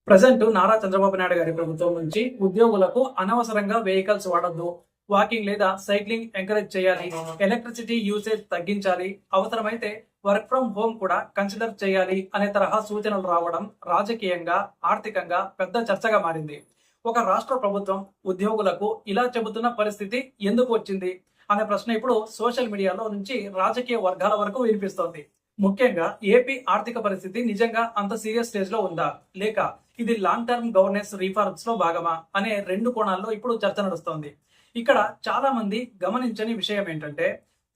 Present Nara Chandrababu Naidu గారి ప్రభుత్వం నుంచి ఉద్యోగులకు అనవసరంగా వెహికల్స్ వాడొద్దు, వాకింగ్ లేదా సైక్లింగ్ ఎంకరేజ్ చేయాలి, ఎలక్ట్రిసిటీ యూసేజ్ తగ్గించాలి, అవసరమైతే వర్క్ ఫ్రం హోమ్ కూడా కన్సిడర్ చేయాలి అనే తరహా సూచనలు రావడం రాజకీయంగా, ఆర్థికంగా పెద్ద చర్చగా మారింది. ఒక రాష్ట్ర ప్రభుత్వం ఉద్యోగులకు ఇలా చెబుతున్న పరిస్థితి ఎందుకు వచ్చింది అనే ప్రశ్న ఇప్పుడు సోషల్ మీడియాలో నుంచి రాజకీయ వర్గాల వరకు వినిపిస్తోంది. ముఖ్యంగా ఏపీ ఆర్థిక పరిస్థితి నిజంగా అంత సీరియస్ స్టేజ్ లో ఉందా, లేక ఇది లాంగ్ టర్మ్ గవర్నెన్స్ రిఫార్మ్స్ లో భాగమా అనే రెండు కోణాల్లో ఇప్పుడు చర్చ నడుస్తోంది. ఇక్కడ చాలా మంది గమనించని విషయం ఏంటంటే,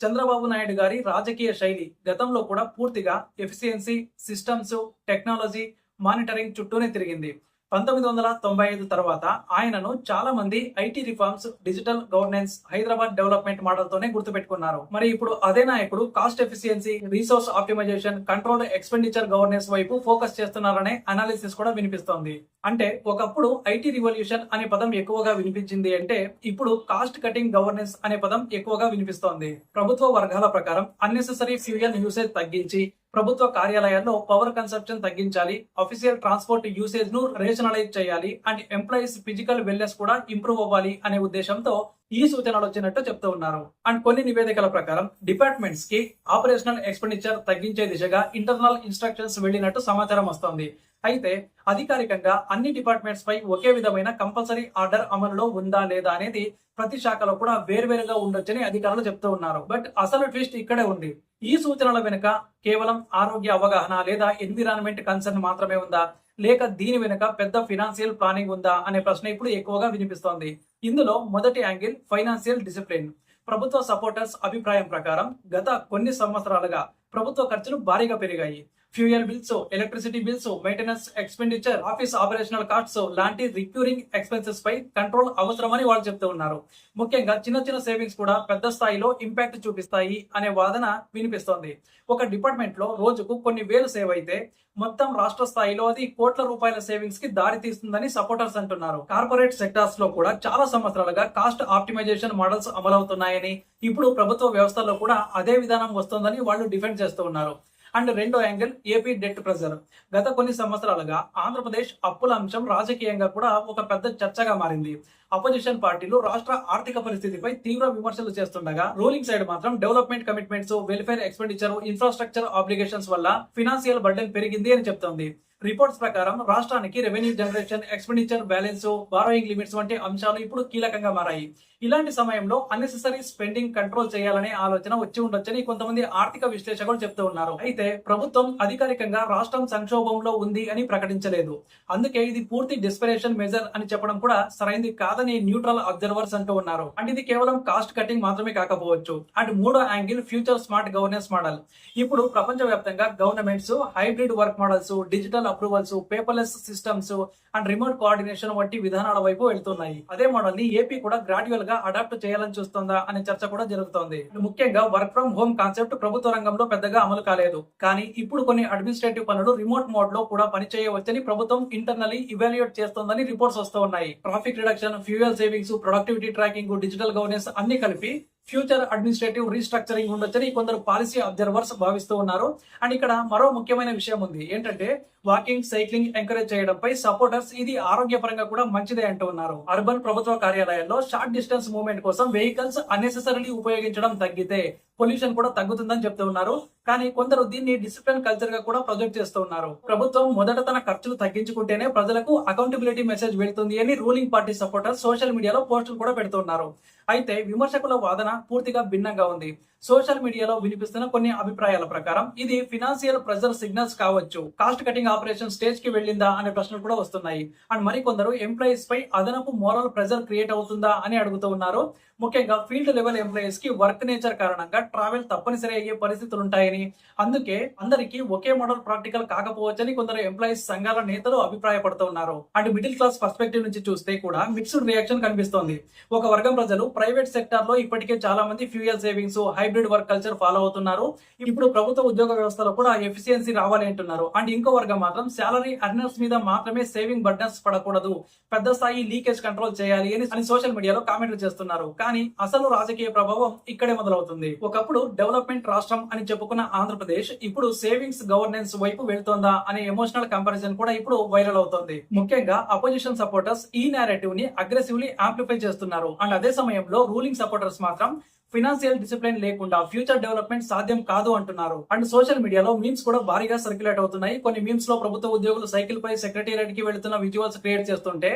చంద్రబాబు నాయుడు గారి రాజకీయ శైలి గతంలో కూడా పూర్తిగా ఎఫిషియన్సీ, సిస్టమ్స్, టెక్నాలజీ, మానిటరింగ్ చుట్టూనే తిరిగింది. 1995 తర్వాత ఆయనను చాలా మంది IT reforms, digital governance, Hyderabad development model తోనే గుర్తుపెట్టుకున్నారు. మరి ఇప్పుడు అదే నాయకుడు cost efficiency, resource optimization, controlled expenditure governance వైపు ఫోకస్ చేస్తున్నారనే అనాలిసిస్ కూడా వినిపిస్తోంది. అంటే ఒకప్పుడు ఐటీ రివల్యూషన్ అనే పదం ఎక్కువగా వినిపించింది అంటే, ఇప్పుడు కాస్ట్ కటింగ్ గవర్నెన్స్ అనే పదం ఎక్కువగా వినిపిస్తోంది. ప్రభుత్వ వర్గాల ప్రకారం అన్నెసెసరీ ఫ్యూయల్ యూసేజ్ తగ్గించి, ప్రభుత్వ కార్యాలయాల్లో పవర్ కన్సంప్షన్ తగ్గించాలి, అఫీషియల్ ట్రాన్స్పోర్ట్ యూసేజ్ ను రేషనలైజ్ చేయాలి అండ్ ఎంప్లాయీస్ ఫిజికల్ వెల్నెస్ కూడా ఇంప్రూవ్ అవ్వాలి అనే ఉద్దేశంతో ఈ సూచనలు వచ్చినట్టు చెప్తూ ఉన్నారు. అండ్ కొన్ని నివేదికల ప్రకారం డిపార్ట్మెంట్స్ కి ఆపరేషనల్ ఎక్స్పెండిచర్ తగ్గించే దిశగా ఇంటర్నల్ ఇన్స్ట్రక్షన్స్ వెళ్లినట్టు సమాచారం వస్తోంది. అయితే అధికారికంగా అన్ని డిపార్ట్మెంట్స్ పై ఒకే విధమైన కంపల్సరీ ఆర్డర్ అమలులో ఉందా లేదా అనేది ప్రతి శాఖలో కూడా వేర్వేరుగా ఉండొచ్చని అధికారులు చెప్తూ ఉన్నారు. బట్ అసలు ట్విస్ట్ ఇక్కడే ఉంది. ఈ సూచనల వెనుక కేవలం ఆరోగ్య అవగాహన లేదా ఎన్విరాన్మెంట్ కన్సర్న్ మాత్రమే ఉందా, లేక దీని వెనుక పెద్ద ఫినాన్షియల్ ప్లానింగ్ ఉందా అనే ప్రశ్న ఇప్పుడు ఎక్కువగా వినిపిస్తోంది. ఇందులో మొదటి యాంగిల్ ఫైనాన్షియల్ డిసిప్లిన్. ప్రభుత్వ సపోర్టర్స్ అభిప్రాయం ప్రకారం గత కొన్ని సంవత్సరాలుగా ప్రభుత్వ ఖర్చులు భారీగా పెరిగాయి. Fuel bills, electricity bills, maintenance expenditure, office operational costs లాంటి రిక్యూరింగ్ ఎక్స్పెన్సెస్ పై కంట్రోల్ అవసరమని వాళ్ళు చెప్తూ ఉన్నారు. ముఖ్యంగా చిన్న చిన్న సేవింగ్స్ కూడా పెద్ద స్థాయిలో ఇంపాక్ట్ చూపిస్తాయి అనే వాదన వినిపిస్తోంది. ఒక డిపార్ట్మెంట్ లో రోజుకు కొన్ని వేలు సేవ్ అయితే మొత్తం రాష్ట్ర స్థాయిలో అది కోట్ల రూపాయల సేవింగ్స్ కి దారి తీస్తుందని సపోర్టర్స్ అంటున్నారు. కార్పొరేట్ సెక్టార్స్ లో కూడా చాలా సంవత్సరాలుగా కాస్ట్ ఆప్టిమైజేషన్ మోడల్స్ అమలవుతున్నాయని, ఇప్పుడు ప్రభుత్వ వ్యవస్థల్లో కూడా అదే విధానం వస్తుందని వాళ్ళు డిఫెండ్ చేస్తూ ఉన్నారు. అండ్ రెండో యాంగిల్ ఏపీ డెట్ ప్రెజర్. గత కొన్ని సంవత్సరాలుగా ఆంధ్రప్రదేశ్ అప్పుల అంశం రాజకీయంగా కూడా ఒక పెద్ద చర్చగా మారింది. అపోజిషన్ పార్టీలు రాష్ట్ర ఆర్థిక పరిస్థితిపై తీవ్ర విమర్శలు చేస్తుండగా, రూలింగ్ సైడ్ మాత్రం development commitments, welfare expenditure, infrastructure obligations వల్ల ఫినాన్షియల్ బర్డెన్ పెరిగింది అని చెప్తోంది. రిపోర్ట్స్ ప్రకారం రాష్ట్రానికి revenue generation, expenditure balance, borrowing limits వంటి అంశాలు ఇప్పుడు కీలకంగా మారాయి. ఇలాంటి సమయంలో అన్నెసెసరీ స్పెండింగ్ కంట్రోల్ చేయాలనే ఆలోచన వచ్చి ఉండొచ్చని కొంతమంది ఆర్థిక విశ్లేషకులు చెప్తూ ఉన్నారు. అయితే ప్రభుత్వం అధికారికంగా రాష్ట్రం సంక్షోభంలో ఉంది అని ప్రకటించలేదు. అందుకే ఇది పూర్తి డిస్పరేషన్ మెజర్ అని చెప్పడం కూడా సరైంది కాదని న్యూట్రల్ అబ్జర్వర్స్ అంటూ ఉన్నారు. అండ్ ఇది కేవలం కాస్ట్ కటింగ్ మాత్రమే కాకపోవచ్చు. అండ్ మూడో angle future smart governance model. ఇప్పుడు ప్రపంచ వ్యాప్తంగా governments hybrid work models, digital approvals, paperless systems and remote coordination వంటి విధానాల వైపు వెళ్తున్నాయి. అదే మోడల్ ని ఏపీ కూడా గ్రాడ్యువల్ గా అడాప్ట్ చేయాలని చూస్తుందా అనే చర్చ కూడా జరుగుతోంది. ముఖ్యంగా వర్క్ ఫ్రం హోమ్ కాన్సెప్ట్ ప్రభుత్వ రంగంలో పెద్దగా అమలు కాలేదు. కానీ ఇప్పుడు కొన్ని అడ్మినిస్ట్రేటివ్ పనులు రిమోట్ మోడ్ లో కూడా పనిచేయవచ్చని ప్రభుత్వం ఇంటర్నల్లీ ఇవాల్యుయేట్ చేస్తోందని రిపోర్ట్స్ వస్తూ ఉన్నాయి. Traffic reduction, fuel savings, productivity tracking, digital governance అన్ని కలిపి ఫ్యూచర్ అడ్మినిస్ట్రేటివ్ రీస్ట్రక్చరింగ్ ఉండొచ్చని కొందరు పాలసీ అబ్జర్వర్స్ భావిస్తూ ఉన్నారు. అండ్ ఇక్కడ మరో ముఖ్యమైన విషయం ఉంది. ఏంటంటే వాకింగ్, సైక్లింగ్ ఎంకరేజ్ చేయడంపై సపోర్టర్స్ ఇది ఆరోగ్యపరంగా కూడా మంచిదే అంటూ ఉన్నారు. అర్బన్ ప్రభుత్వ కార్యాలయాల్లో షార్ట్ డిస్టెన్స్ మూవ్మెంట్ కోసం వెహికల్స్ అన్నెసెసరీ ఉపయోగించడం తగ్గితే పొల్యూషన్ కూడా తగ్గుతుందని చెప్తూ ఉన్నారు. కానీ కొందరు దీన్ని డిసిప్లిన్ కల్చర్ గా కూడా ప్రొజెక్ట్ చేస్తూ ఉన్నారు. ప్రభుత్వం మొదట తన ఖర్చులు తగ్గించుకుంటేనే ప్రజలకు అకౌంటబిలిటీ మెసేజ్ వెళ్తుంది అని రూలింగ్ పార్టీ సపోర్టర్స్ సోషల్ మీడియాలో పోస్టులు కూడా పెడుతున్నారు. అయితే విమర్శకుల వాదన పూర్తిగా భిన్నంగా ఉంది. సోషల్ మీడియాలో వినిపిస్తున్న కొన్ని అభిప్రాయాల ప్రకారం ఇది ఫినాన్షియల్ ప్రెజర్ సిగ్నల్స్ కావచ్చు, కాస్ట్ కటింగ్ ఆపరేషన్ స్టేజ్ కి వెళ్ళిందా అనే ప్రశ్నలు కూడా వస్తున్నాయి. అండ్ మరికొందరు ఎంప్లాయీస్ పై అదనపు మోరల్ ప్రెజర్ క్రియేట్ అవుతుందా అని అడుగుతూ ఉన్నారు. ముఖ్యంగా ఫీల్డ్ లెవెల్ ఎంప్లాయీస్ కి వర్క్ నేచర్ కారణంగా ట్రావెల్ తప్పనిసరి అయ్యే పరిస్థితులు ఉంటాయని, అందుకే అందరికీ ఒకే మోడల్ ప్రాక్టికల్ కాకపోవచ్చని కొందరు ఎంప్లాయీస్ సంఘాల నేతలు అభిప్రాయపడుతూ ఉన్నారు. అండ్ మిడిల్ క్లాస్ పర్స్పెక్టివ్ నుంచి చూస్తే కూడా మిక్స్డ్ రియాక్షన్ కనిపిస్తోంది. ఒక వర్గం ప్రజలు ప్రైవేట్ సెక్టార్ లో ఇప్పటికే చాలా మంది fuel savings, hybrid hybrid work culture follow అవుతున్నారు. ఇప్పుడు ప్రభుత్వ ఉద్యోగ వ్యవస్థలో కూడా ఎఫిషియన్సీ రావాలి అంటున్నారు. అండ్ ఇంకో వర్గం మాత్రం శాలరీ అర్నర్స్ మీద మాత్రమే సేవింగ్ బర్డన్స్ పడకూడదు, పెద్ద స్థాయి లీకేజ్ కంట్రోల్ చేయాలి అని సోషల్ మీడియాలో కామెంట్లు చేస్తున్నారు. కానీ అసలు రాజకీయ ప్రభావం ఇక్కడే మొదలవుతుంది. ఒకప్పుడు డెవలప్మెంట్ రాష్ట్రం అని చెప్పుకున్న ఆంధ్రప్రదేశ్ ఇప్పుడు సేవింగ్స్ గవర్నెన్స్ వైపు వెళ్తోందా అనే ఎమోషనల్ కంపారిజన్ కూడా ఇప్పుడు వైరల్ అవుతోంది. ముఖ్యంగా అపోజిషన్ సపోర్టర్స్ ఈ నేరేటివ్ ని అగ్రెసివ్లీ యాంప్లిఫై చేస్తున్నారు. అండ్ అదే సమయంలో రూలింగ్ సపోర్టర్స్ మాత్రం ఫినాన్షియల్ డిసిప్లిన్ లేకుండా ఫ్యూచర్ డెవలప్మెంట్ సాధ్యం కాదు అంటున్నారు. అండ్ సోషల్ మీడియాలో మీమ్స్ కూడా భారీగా సర్క్యులేట్ అవుతున్నాయి. కొన్ని మీమ్స్ లో ప్రభుత్వ ఉద్యోగులు సైకిల్ పై సెక్రటేరియట్ కి వెళ్తున్న విజువల్స్ క్రియేట్ చేస్తుంటే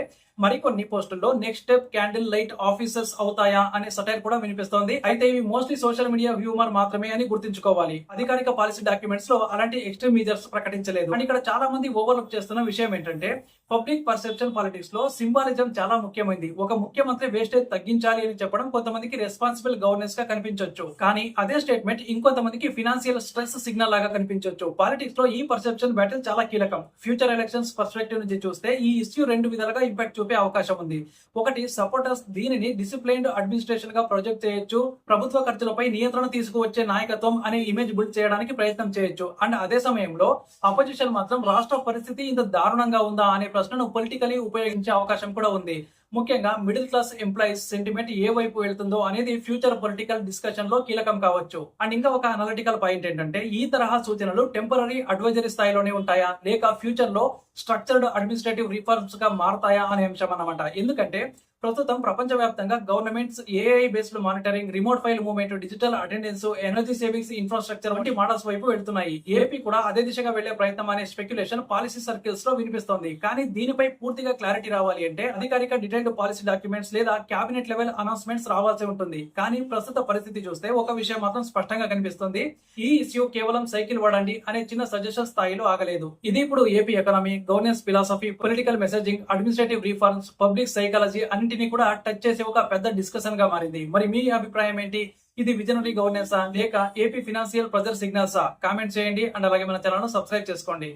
మరికొన్ని పోస్టుల్లో next step candle light officers అవుతాయా అనే సటైర్ కూడా వినిపిస్తోంది. అయితే ఇవి మోస్ట్లీ సోషల్ మీడియా హ్యూమర్ మాత్రమే అని గుర్తుంచుకోవాలి. అధికారిక పాలసీ డాక్యుమెంట్స్ లో అలాంటి ఎక్స్ట్రీమ్ మెజర్స్ ప్రకటించలేదు. అండ్ ఇక్కడ చాలా మంది ఓవర్లుక్ చేస్తున్న విషయం ఏంటంటే పబ్లిక్ పర్సెప్షన్ పాలిటిక్స్ లో సింబాలిజం చాలా ముఖ్యమైనది. ఒక ముఖ్యమంత్రి వేస్టేజ్ తగ్గించాలి అని చెప్పడం కొంతమందికి రెస్పాన్సిబుల్ గవర్నెన్స్ గా కనిపించవచ్చు, కానీ అదే స్టేట్మెంట్ ఇంకొంతమందికి ఫినాన్షియల్ స్ట్రెస్ సిగ్నల్ లాగా కనిపించవచ్చు. పాలిటిక్స్ లో ఈ పర్సెప్షన్ బ్యాటిల్ చాలా కీలకం. ఫ్యూచర్ ఎలక్షన్స్ పర్స్పెక్టివ్ నుంచి చూస్తే ఈ ఇష్యూ రెండు విధాలుగా ఇంపాక్ట్ చూపే అవకాశం ఉంది. ఒకటి, సపోర్టర్స్ దీనిని డిసిప్లైన్డ్ అడ్మినిస్ట్రేషన్ గా ప్రొజెక్ట్ చేయొచ్చు, ప్రభుత్వ ఖర్చులపై నియంత్రణ తీసుకువచ్చే నాయకత్వం అనే ఇమేజ్ బిల్డ్ చేయడానికి ప్రయత్నం చేయొచ్చు. అండ్ అదే సమయంలో అపోజిషన్ మాత్రం రాష్ట్ర పరిస్థితి ఇంత దారుణంగా ఉందా అనే ప్రశ్నను పొలిటికలీ ఉపయోగించే అవకాశం కూడా ఉంది. ముఖ్యంగా మిడిల్ క్లాస్ ఎంప్లాయీస్ సెంటిమెంట్ ఏ వైపు వెళ్తుందో అనేది ఫ్యూచర్ పొలిటికల్ డిస్కషన్ లో కీలకం కావచ్చు. అండ్ ఇంకా ఒక అనలిటికల్ పాయింట్ ఏంటంటే ఈ తరహా సూచనలు టెంపరరీ అడ్వైజరీ స్థాయిలోనే ఉంటాయా లేక ఫ్యూచర్ లో స్ట్రక్చర్డ్ అడ్మినిస్ట్రేటివ్ రిఫార్మ్స్ గా మారతాయా అనే అంశం అన్నమాట. ఎందుకంటే ప్రస్తుతం ప్రపంచవ్యాప్తంగా governments AI based monitoring, remote file movement, digital attendance, energy savings infrastructure వంటి మోడల్స్ వైపు వెళ్తున్నాయి. ఏపీ కూడా అదే దిశగా వెళ్లే ప్రయత్నం అనే స్పెక్యులేషన్ పాలసీ సర్కిల్స్ లో వినిపిస్తోంది. కానీ దీనిపై పూర్తిగా క్లారిటీ రావాలి అంటే అధికారిక డీటెయిల్డ్ పాలసీ డాక్యుమెంట్స్ లేదా క్యాబినెట్ లెవెల్ అనౌన్స్మెంట్స్ రావాల్సి ఉంటుంది. కానీ ప్రస్తుత పరిస్థితి చూస్తే ఒక విషయం మాత్రం స్పష్టంగా కనిపిస్తుంది. ఈ ఇష్యూ కేవలం సైకిల్ వాడండి అనే చిన్న సజెషన్ స్థాయిలో ఆగలేదు. ఇది ఇప్పుడు AP economy, governance philosophy, political messaging, administrative reforms, public psychology అన్నింటినీ కూడా టచ్ చేసే ఒక పెద్ద డిస్కషన్ గా మారింది. మరి మీ అభిప్రాయం ఏంటి? ఇది విజనరీ గవర్నెన్స్ లేక ఏపీ ఫినాన్షియల్ ప్రెజర్ సిగ్నల్సా? కామెంట్ చేయండి. అండ్ అలాగే మన ఛానల్ ను సబ్స్క్రైబ్ చేసుకోండి.